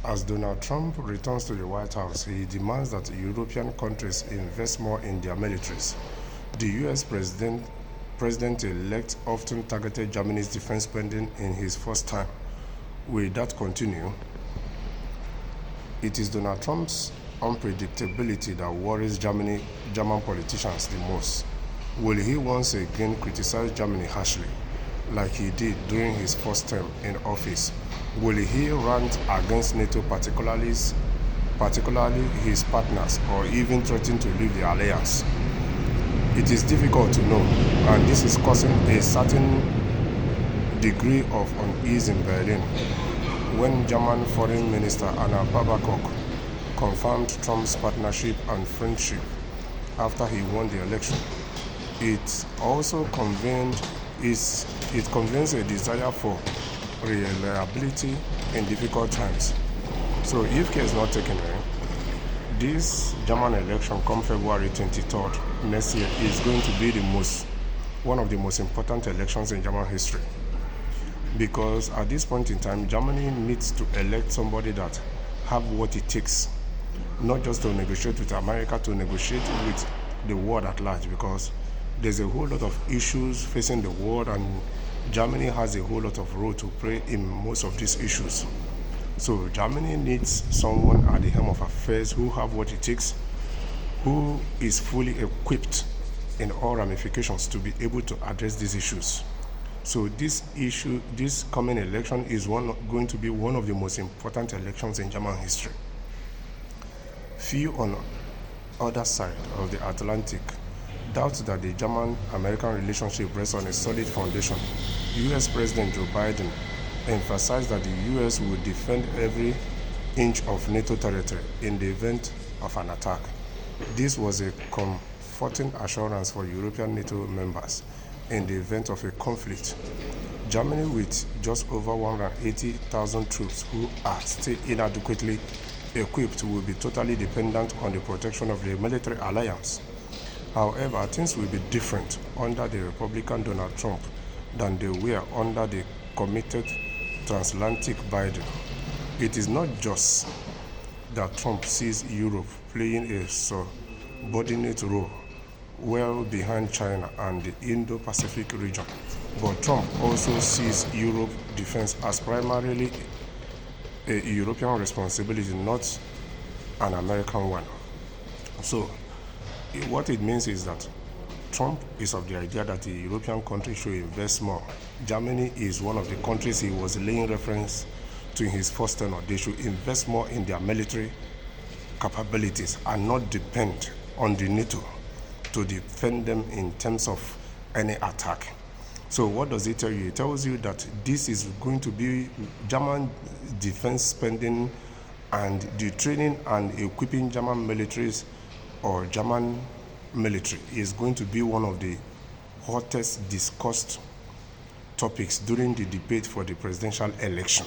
As Donald Trump returns to the White House, he demands that European countries invest more in their militaries. The US President-elect often targeted Germany's defense spending in his first time. Will that continue? It is Donald Trump's unpredictability that worries German politicians the most. Will he once again criticize Germany harshly, like he did during his first term in office? Will he rant against NATO, particularly his partners, or even threaten to leave the alliance? It is difficult to know, and this is causing a certain degree of unease in Berlin. When German Foreign Minister Anna Baerbock confirmed Trump's partnership and friendship after he won the election, it also conveys a desire for reliability in difficult times. So if care is not taken, this German election come February 23rd next year is going to be one of the most important elections in German history. Because at this point in time, Germany needs to elect somebody that have what it takes, not just to negotiate with America, to negotiate with the world at large, because there's a whole lot of issues facing the world, and Germany has a whole lot of role to play in most of these issues. So Germany needs someone at the helm of affairs who have what it takes, who is fully equipped in all ramifications to be able to address these issues. So this coming election is going to be one of the most important elections in German history. Few on the other side of the Atlantic doubt that the German-American relationship rests on a solid foundation. US President Joe Biden emphasized that the US would defend every inch of NATO territory in the event of an attack. This was a comforting assurance for European NATO members in the event of a conflict. Germany, with just over 180,000 troops who are still inadequately equipped, will be totally dependent on the protection of the military alliance. However, things will be different under the Republican Donald Trump than they were under the committed transatlantic Biden. It is not just that Trump sees Europe playing a subordinate role well behind China and the Indo-Pacific region, but Trump also sees Europe defense as primarily a European responsibility, not an American one. So what it means is that Trump is of the idea that the European countries should invest more. Germany is one of the countries he was laying reference to in his first tenure. They should invest more in their military capabilities and not depend on the NATO to defend them in terms of any attack. So what does it tell you? It tells you that this is going to be German defense spending, and the training and equipping German militaries or German military is going to be one of the hottest discussed topics during the debate for the presidential election.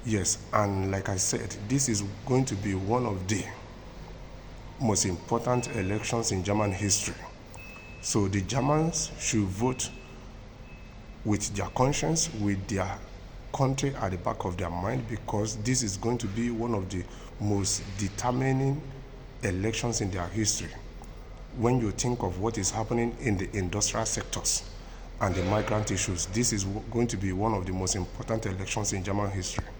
Yes, and like I said, this is going to be one of the most important elections in German history. So the Germans should vote with their conscience, with their country at the back of their mind, because this is going to be one of the most determining elections in their history. When you think of what is happening in the industrial sectors and the migrant issues, this is going to be one of the most important elections in German history.